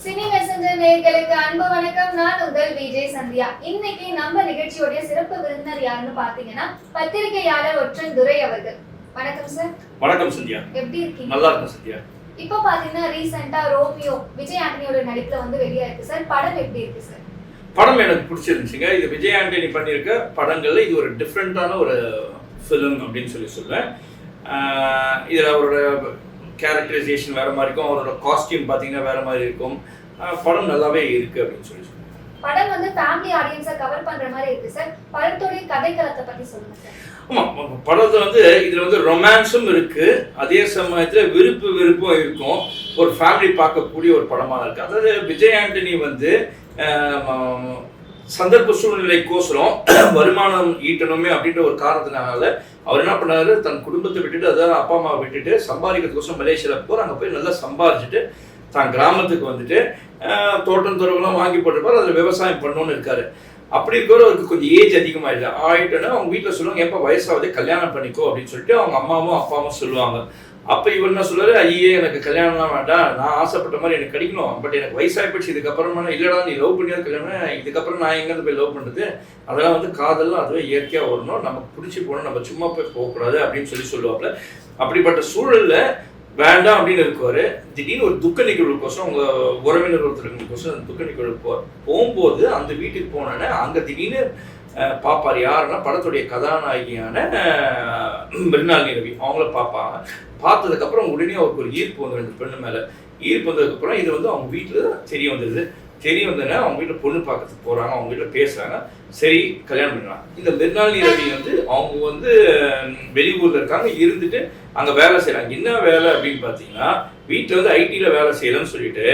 Cine messenger நேயர்களுக்கு அன்பு வணக்கம். நான் உங்கள் விஜய் சந்தியா. இன்னைக்கு நம்ம நிகழ்ச்சியோட சிறப்பு விருந்தினர் யாருன்னு பாத்தீங்கன்னா பத்திரிகையாளர் ஒற்றன் துரை அவர்கள். வணக்கம் சார். வணக்கம் சந்தியா. எப்படி இருக்கீங்க? நல்லா இருக்கேன் சந்தியா. இப்போ பாத்தீங்கன்னா ரீசெண்டா ரோமியோ விஜய் ஆண்டனியோட நடிப்புல வந்து வெளியா இருக்கு சார். படம் எப்படி இருக்கு சார்? படம் எனக்கு பிடிச்சிருந்துச்சுங்க. இது விஜய் ஆண்டனி பண்ணியிருக்க படங்கள்ல இது ஒரு டிஃப்ரெண்டான ஒரு ஃபிலிம் அப்படின்னு சொல்லுவேன். இதில் அவரோட கேரக்டரைசேஷன் வேற மாதிரி இருக்கும், அவரோட காஸ்டியூம் பார்த்தீங்கன்னா வேற மாதிரி இருக்கும். படம் நல்லாவே இருக்கு அப்படின்னு சொல்லுவேன். படம் வந்து ஃபேமிலி ஆடியன்ஸை கவர் பண்ற மாதிரி இருக்கு சார். படத்தோட கதைக்களத்தை பத்தி சொல்லுங்க சார். ஆமா, படத்துல வந்து இதுல வந்து ரொமான்ஸும் இருக்கு, அதே சமயத்துல விருப்பம் இருக்கும். ஒரு ஃபேமிலி பார்க்கக்கூடிய ஒரு படமா இருக்கு. அதாவது விஜய் ஆண்டனி வந்து சந்தர்ப்ப சூழ்நிலைக்கோசரம் வருமானம் ஈட்டணுமே அப்படின்ற ஒரு காரணத்தினால அவர் என்ன பண்ணாரு, தன் குடும்பத்தை விட்டுட்டு, அதாவது அப்பா அம்மா விட்டுட்டு சம்பாதிக்கிறதுக்கோசரம் மலேசியால போற, அங்க போய் நல்லா சம்பாதிச்சுட்டு தான் கிராமத்துக்கு வந்துட்டு தோட்டம் துறவுலாம் வாங்கி போட்டிருப்பாரு. அதில் விவசாயம் பண்ணணும்னு இருக்காரு. அப்படி இருக்கிற அவருக்கு கொஞ்சம் ஏஜ் ஆயிட்டோன்னா அவங்க வீட்டில் சொல்லுவாங்க, எப்போ வயசாவது கல்யாணம் பண்ணிக்கோ அப்படின்னு சொல்லிட்டு அவங்க அம்மாவும் அப்பாவும் சொல்லுவாங்க. அப்போ இவர் என்ன சொல்லுவாரு, ஐயே எனக்கு கல்யாணம்லாம் வேண்டாம், நான் ஆசைப்பட்ட மாதிரி எனக்கு கிடைக்கணும், பட் எனக்கு வயசாகிப்போச்சு, இதுக்கப்புறமா இல்லடா நீ லவ் பண்ணியாவது கல்யாணம், இதுக்கப்புறம் நான் எங்கேருந்து போய் லவ் பண்ணுறது, அதெல்லாம் வந்து காதல்லாம் அதுவே இயற்கையாக வரணும், நமக்கு பிடிச்சி போகணும், நம்ம சும்மா போய் போகக்கூடாது அப்படின்னு சொல்லுவாப்புல. அப்படிப்பட்ட சூழல்ல வேண்டாம் அப்படின்னு இருக்குவாரு. திடீர்னு ஒரு துக்க நிகழ்வுக்கோசம் உங்க உறவினர் ஒருத்தருக்கோசம் அந்த துக்க நிகழ்வு போகும்போது அந்த வீட்டுக்கு போனோன்னே அங்க திடீர்னு பாப்பார். யாருன்னா படத்துடைய கதாநாயகியான மிருனாளினி ரவி, அவங்கள பார்ப்பாங்க. பார்த்ததுக்கு அப்புறம் உடனே அவருக்கு ஒரு ஈர்ப்பு வந்து ரெண்டு பெண்ணு மேல. ஈர்ப்பு வந்ததுக்கு அப்புறம் இது வந்து அவங்க வீட்டுல தெரிய வந்ததுன்னா அவங்க வீட்டுல பொண்ணு பார்க்கறதுக்கு போறாங்க, அவங்க வீட்டுல பேசுறாங்க. சரி கல்யாணம் பண்ணுறாங்க. இந்த மிருனாளினி ரவி வந்து அவங்க வந்து வெளியூர்ல இருக்காங்க, இருந்துட்டு அங்க வேலை செய்யறாங்க. என்ன வேலை அப்படின்னு பாத்தீங்கன்னா, வீட்டுல வந்து ஐடில வேலை செய்யலன்னு சொல்லிட்டு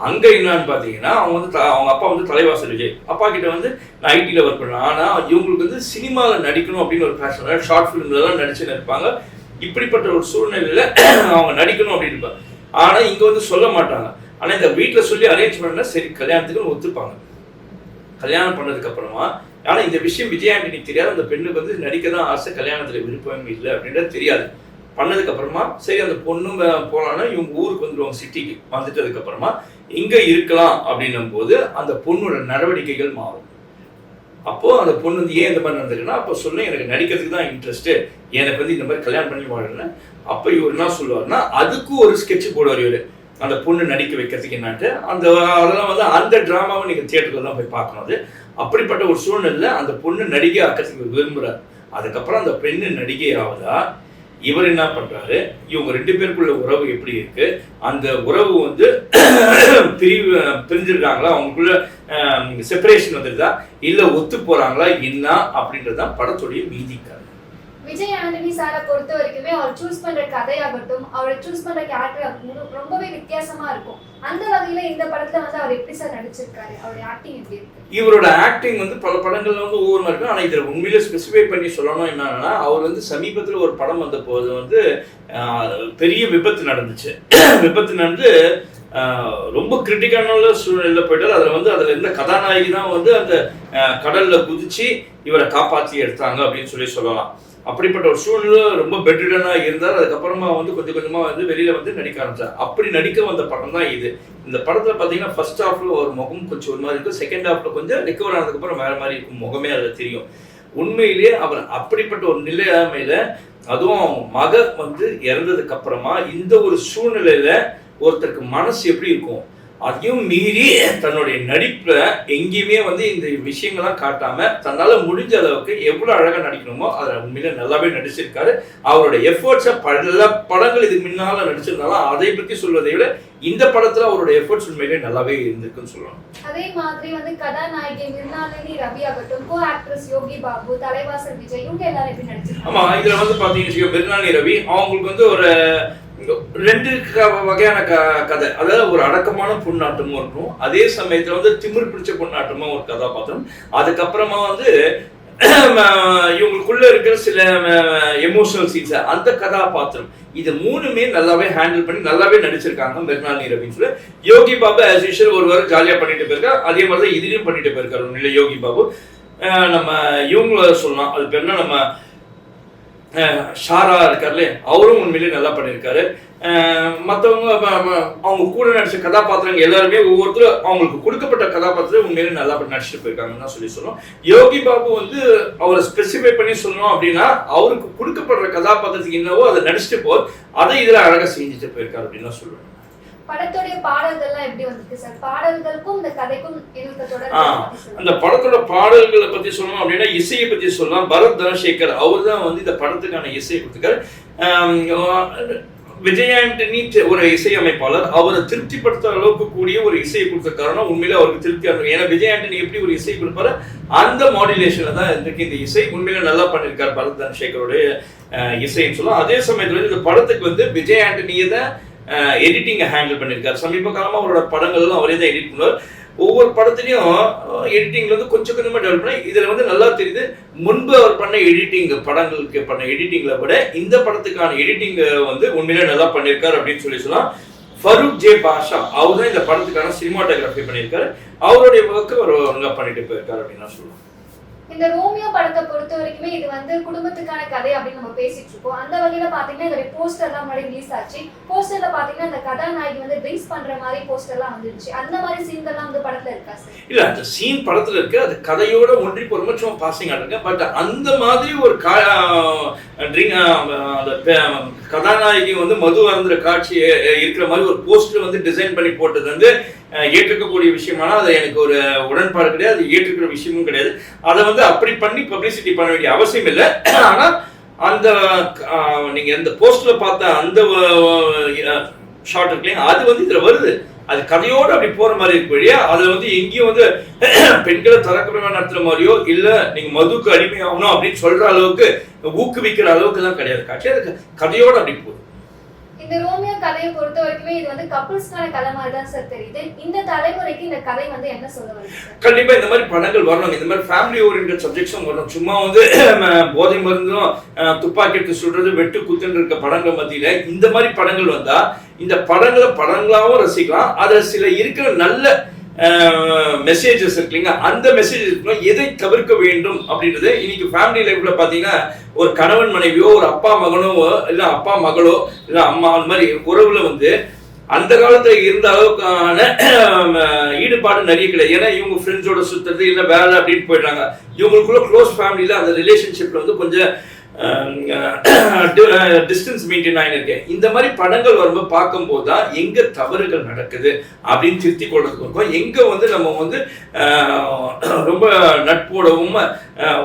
அங்க என்னன்னு பாத்தீங்கன்னா அவங்க வந்து அவங்க அப்பா வந்து தலைவாசல் விஜய், அப்பா கிட்ட வந்து நான் ஐடில ஒர்க் பண்ணுவேன், ஆனா இவங்களுக்கு வந்து சினிமால நடிக்கணும் அப்படின்னு ஒரு பேஷன், ஷார்ட் பிலிம்ல எல்லாம் நடிச்சுன்னு இருப்பாங்க. இப்படிப்பட்ட ஒரு சூழ்நிலையில அவங்க நடிக்கணும் அப்படின்னு இருப்பாங்க. ஆனா இங்க வந்து சொல்ல மாட்டாங்க. ஆனா இந்த வீட்டுல சொல்லி அரேஞ்ச் பண்ணா சரி கல்யாணத்துக்கு ஒத்துப்பாங்க. கல்யாணம் பண்ணதுக்கு அப்புறமா ஆனா இந்த விஷயம் விஜய் ஆண்டனி தெரியாது. அந்த பெண்ணுக்கு வந்து நடிக்க தான் ஆசை, கல்யாணத்துல விருப்பம் இல்லை அப்படின்றது தெரியாது. பண்ணதுக்கு அப்புறமா சரி அந்த பொண்ணுங்க போனாலும் இவங்க ஊருக்கு வந்துடுவாங்க, சிட்டிக்கு வந்துட்டதுக்கு அப்புறமா இங்க இருக்கலாம் அப்படின்னும் போது அந்த பொண்ணோட நடவடிக்கைகள் மாறும். அப்போ அந்த பொண்ணு வந்து ஏன் இந்த மாதிரி நடந்திருக்குன்னா, அப்போ சொல்ல எனக்கு நடிக்கிறதுக்கு தான் இன்ட்ரெஸ்ட், எனக்கு வந்து இந்த மாதிரி கல்யாணம் பண்ணி வாழணும். அப்போ இவர் என்ன சொல்லுவாருன்னா, அதுக்கும் ஒரு ஸ்கெட்ச் போடுவார் இவர், அந்த பொண்ணு நடிக்க வைக்கிறதுக்கு என்னான்ட்டு. அதெல்லாம் வந்து அந்த டிராமாவை நீங்க தியேட்டர்ல தான் போய் பார்க்கணும். அது அப்படிப்பட்ட ஒரு சூழ்நிலையில அந்த பொண்ணு நடிகை ஆக்கிறதுக்கு விரும்புறாரு. அதுக்கப்புறம் அந்த பெண்ணு நடிகை ஆகுதா, இவர் என்ன பண்றாரு, இவங்க ரெண்டு பேருக்குள்ள உறவு எப்படி இருக்கு, அந்த உறவு வந்து பிரிஞ்சிருக்காங்களா, அவங்களுக்குள்ள செப்பரேஷன் வந்துருதா, இல்ல ஒத்து போறாங்களா என்ன அப்படின்றதான் படத்துடைய மீதி கதை. விஜய் ஆண்டனி சாரை பொறுத்த வரைக்குமே அவர் சூஸ் பண்ற கதையாகட்டும், அவர் சூஸ் பண்ற கேரக்டர் ரொம்பவே வித்தியாசமா இருக்கும். அந்த வகையில இந்த படத்துல வந்து அவர் எப்படி சார் நடிச்சிருக்காரு, அவருடைய ஆக்டிங் எப்படி இருக்கு? இவரோட ஆக்டிங் வந்து பல படங்கள்ல வந்து ஒவ்வொரு மாதிரி இருக்கும். ஆனா இதுல உண்மையிலே ஸ்பெசிஃபை பண்ணி சொல்லணும் என்னன்னா, அவர் வந்து சமீபத்துல ஒரு படம் வந்த போது வந்து பெரிய விபத்து நடந்துச்சு. விபத்து நடந்து ரொம்ப கிரிட்டிக்கலான சூழ்நிலையில போயிட்டாரு. அதுல இருந்த கதாநாயகி தான் வந்து அந்த கடல்ல குதிச்சு இவரை காப்பாற்றி எடுத்தாங்க அப்படின்னு சொல்லலாம். அப்படிப்பட்ட ஒரு சூழ்நிலை ரொம்ப பெட்ரிடனா இருந்தார். அதுக்கப்புறமா வந்து கொஞ்சம் கொஞ்சமா வந்து வெளியில வந்து நடிக்க ஆரம்பிச்சார். அப்படி நடிக்க வந்த படம் தான் இது. இந்த படத்துல பாத்தீங்கன்னா ஃபர்ஸ்ட் ஹாஃப்ல ஒரு முகம் கொஞ்சம் ஒரு மாதிரி இருக்கும், செகண்ட் ஹாஃப்ல கொஞ்சம் ரிகவர் ஆனதுக்கு அப்புறம் வேற மாதிரி இருக்கும் முகமே, அதுல தெரியும். உண்மையிலேயே அவர் அப்படிப்பட்ட ஒரு நிலைமையில, அதுவும் மக வந்து இறந்ததுக்கு அப்புறமா இந்த ஒரு சூழ்நிலையில ஒருத்தருக்கு மனசு எப்படி இருக்கும், அதையும் மீறி தன்னுடைய நடிப்புல எங்கேயுமே வந்து இந்த விஷயங்கள்லாம் காட்டாம தன்னால முடிஞ்ச அளவுக்கு எவ்வளவு அழகா நடிக்கணுமோ அதை உண்மையில நல்லாவே நடிச்சிருக்காரு. அவருடைய எஃபர்ட்ஸை பல படங்கள் இதுக்கு முன்னால நடிச்சிருந்தாலும் அதை பத்தி சொல்வதை விட இந்த படத்துல அவருடைய எஃபர்ட்ஸ் உண்மையிலே நல்லாவே இருந்திருக்குன்னு சொல்லலாம். அதே மாதிரி வந்து கதாநாயகி மிருனாளினி ரவி ஆகட்டும், கோ ஆக்ட்ரஸ் யோகி பாபு, தலைவாசல் விஜய், இவங்க எல்லாரும் எப்படி நடிச்சிருக்காங்க? ஆமா, இதுல வந்து பாத்தீங்கன்னா மிருனாளினி ரவி அவங்களுக்கு வந்து ஒரு ரெண்டு வகையான கதை. அதாவது ஒரு அடக்கமான பொண்ணாட்டமும் இருக்கும், அதே சமயத்துல வந்து திமிர் பிடிச்ச பொண்ணாட்டமும் ஒரு கதாபாத்திரம். அதுக்கப்புறமா வந்து இவங்களுக்குள்ள இருக்கிற சில எமோஷனல் சீன்ஸ், அந்த கதாபாத்திரம், இது மூணுமே நல்லாவே ஹேண்டில் பண்ணி நல்லாவே நடிச்சிருக்காங்க மிருனாளினி ரவின்னு சொல்லி. யோகி பாபு ஆஸ் யூஷுவல் ஒரு வாரம் ஜாலியா பண்ணிட்டு போயிருக்காரு, அதே மாதிரிதான் இதுலயும் பண்ணிட்டு போயிருக்காரு உண்மையில யோகி பாபு. நம்ம இவங்கள சொல்லலாம், அது பேர் என்ன, நம்ம ஷாரா இருக்கார்லே, அவரும் உண்மையிலேயே நல்லா பண்ணியிருக்காரு. மற்றவங்க அவங்க கூட நடிச்ச கதாபாத்திரங்கள் எல்லாருமே ஒவ்வொருத்தரும் அவங்களுக்கு கொடுக்கப்பட்ட கதாபாத்திரம் உண்மையிலே நல்லா நடிச்சுட்டு போயிருக்காங்கன்னு தான் சொல்லணும். யோகி பாபு வந்து அவரை ஸ்பெசிஃபை பண்ணி சொல்லணும் அப்படின்னா அவருக்கு கொடுக்கப்படுற கதாபாத்திரத்துக்கு என்னவோ அதை நடிச்சுட்டு போய் அதை இதில் அழகாக செஞ்சுட்டு போயிருக்காரு அப்படின்னு தான் சொல்லுவேன். படத்தோட பாடல்கள்லாம் எப்படி வந்திருக்கு சார்? பாடல்களுக்கும் இந்த கதைக்கும் எனக்கு தொடர்பு. அந்த படத்தோட பாடல்களை பத்தி சொல்லணும் அப்படின்னா இசையை பத்தி சொல்லலாம். பரத் தனசேகர் அவர் தான் வந்து இந்த படத்துக்கான இசையை கொடுத்துருக்காரு. விஜய் ஆண்டனி ஒரு இசையமைப்பாளர், அவரை திருப்திப்படுத்த அளவுக்கு கூடிய ஒரு இசையை கொடுத்த காரணம் உண்மையிலே அவருக்கு திருப்தியாக இருக்கும். ஏன்னா விஜய் ஆண்டனி எப்படி ஒரு இசை கொடுப்பாரு அந்த மாடுலேஷன்ல தான் இருக்கு இந்த இசை. உண்மையில நல்லா பண்ணியிருக்காரு பரத் தனசேகரோடைய இசைன்னு சொல்லலாம். அதே சமயத்துல இந்த படத்துக்கு வந்து விஜய் ஆண்டனியை தான் எடிட்டிங்கை ஹேண்டில் பண்ணியிருக்காரு. சமீப காலமாக அவரோட படங்கள்லாம் அவரே தான் எடிட் பண்ணுவார். ஒவ்வொரு படத்துலையும் எடிட்டிங்ல வந்து கொஞ்சம் கொஞ்சமாக டெவலப் பண்ணி இதில் வந்து நல்லா தெரியுது. முன்பு அவர் பண்ண எடிட்டிங் படங்களுக்கு பண்ண எடிட்டிங்ல விட இந்த படத்துக்கான எடிட்டிங் வந்து உண்மையிலே நல்லா பண்ணியிருக்காரு அப்படின்னு சொல்லலாம். ஃபரூக் ஜே பாஷா அவர் தான் இந்த படத்துக்கான சினிமாட்டோகிராஃபி பண்ணியிருக்காரு. அவருடைய ஒர்க்கு அவர் நல்லா பண்ணிட்டு போயிருக்காரு அப்படின்னு நான் சொல்லுவேன். இந்த ரோமியோ படத்தை பொறுத்த வரைக்குமே இது வந்து குடும்பத்துக்கான கதை அப்படின்னு நம்ம பேசிட்டு இருக்கோம். அந்த வகையில பாத்தீங்கன்னா இதோட போஸ்டர்லாம் முன்னாடி ரிலீஸ் ஆச்சு. போஸ்டர்ல பாத்தீங்கன்னா அந்த கதாநாயகி வந்து ட்ரிங்க்ஸ் பண்ற மாதிரி போஸ்டர்லாம் வந்துருச்சு. அந்த மாதிரி சீன்கள்லாம் வந்து படத்துல இருக்கா சார்? இல்ல, அந்த சீன் படத்துல இருக்கு. அது கதையோட ஒன்றி போற சும்மா பாசிங் ஆடுங்க. பட் அந்த மாதிரி ஒரு கதாநாயகி வந்து மது அருந்துற காட்சி இருக்கிற மாதிரி ஒரு போஸ்டர் வந்து டிசைன் பண்ணி போட்டது வந்து ஏற்றுக்கக்கூடிய விஷயமானா அது எனக்கு ஒரு உடன்பாடு கிடையாது. அது ஏற்றுக்கிற விஷயமும் கிடையாது. அதை வந்து அப்படி பண்ணி பப்ளிசிட்டி பண்ண வேண்டிய அவசியம் இல்லை. ஆனா அந்த நீங்க இந்த போஸ்டர்ல பார்த்த அந்த ஷார்ட் இருக்குல்லையா, அது வந்து இதுல வருது. அது கதையோடு அப்படி போற மாதிரி இருக்கு வழியா. அதுல வந்து எங்கேயும் வந்து பெண்களை தரக்குறைவா நடத்துற மாதிரியோ இல்ல நீங்க மதுக்கு அடிமையாகணும் அப்படின்னு சொல்ற அளவுக்கு ஊக்குவிக்கிற அளவுக்கு எல்லாம் கிடையாது காட்சி. அது கதையோடு அப்படி போகுது. இந்த ரோமியோ கதையை பொறுத்த வரைக்குமே இது வந்து கப்பிள்ஸ்க்கான கதை மாதிரி தான் சார் தெரியுது. இந்த தலைமுறைக்கு இந்த கதை வந்து என்ன சொல்ல வருது? கண்டிப்பா இந்த மாதிரி படங்கள் வரணும். இந்த மாதிரி ஃபேமிலி ஓரியன்டட் சப்ஜெக்ட்ஸும் வரணும். சும்மா வந்து போதை மருந்தும் துப்பாக்கி சுடுறது வெட்டு குத்துன்னு இருக்க படங்கள் மத்தியில இந்த மாதிரி படங்கள் வந்தா இந்த படங்களாவும் ரசிக்கலாம். அதுல சில இருக்கிற நல்ல மெசேஜஸ் இருக்குல்லைங்க, அந்த மெசேஜஸ் எதை தவிர்க்க வேண்டும் அப்படின்றது இன்னைக்கு ஃபேமிலி லைஃப்ல பாத்தீங்கன்னா ஒரு கணவன் மனைவியோ ஒரு அப்பா மகனோ இல்ல அப்பா மகளோ இல்ல அம்மா அந்த மாதிரி உறவுல வந்து அந்த காலத்துல இருந்த அளவுக்கான ஈடுபாடு நிறைய கிடையாது. ஏன்னா இவங்க ஃப்ரெண்ட்ஸோட சுத்துறது இல்ல வேலை அப்படின்னு போயிடுறாங்க. இவங்களுக்குள்ள க்ளோஸ் ஃபேமிலியில அந்த ரிலேஷன்ஷிப்ல வந்து கொஞ்சம் டிஸ்டன்ஸ் மெயின்டைன் ஆகிருக்கு. இந்த மாதிரி படங்கள் வரும்போது பார்க்கும்போது தான் எங்க தவறுகள் நடக்குது அப்படின்னு திருத்தி கொள்றதுக்கு இருக்கும். எங்க வந்து நம்ம வந்து ரொம்ப நட்போடவும்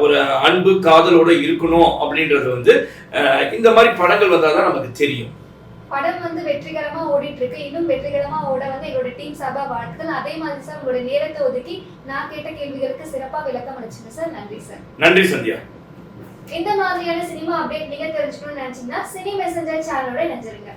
ஒரு அன்பு காதலோட இருக்கணும் அப்படின்றது வந்து இந்த மாதிரி படங்கள் வந்தால் தான் நமக்கு தெரியும். படம் வந்து வெற்றிகரமா ஓடிட்டு இருக்கு. இன்னும் வெற்றிகரமா ஓட வந்து எங்களோட டீம் சார்பா வாழ்த்துக்கள். அதே மாதிரி சார் உங்களோட நேரத்தை ஒதுக்கி நான் கேட்ட கேள்விகளுக்கு சிறப்பா விளக்கம் அளிச்சுங்க சார். நன்றி சார். நன்றி சந்தியா. இந்த மாதிரியான சினிமா அப்டேட் நீங்க தெரிஞ்சுக்கணும்னு நினைச்சீங்கன்னா சினி மெசஞ்சர் சேனலோட இணைஞ்சிருங்க.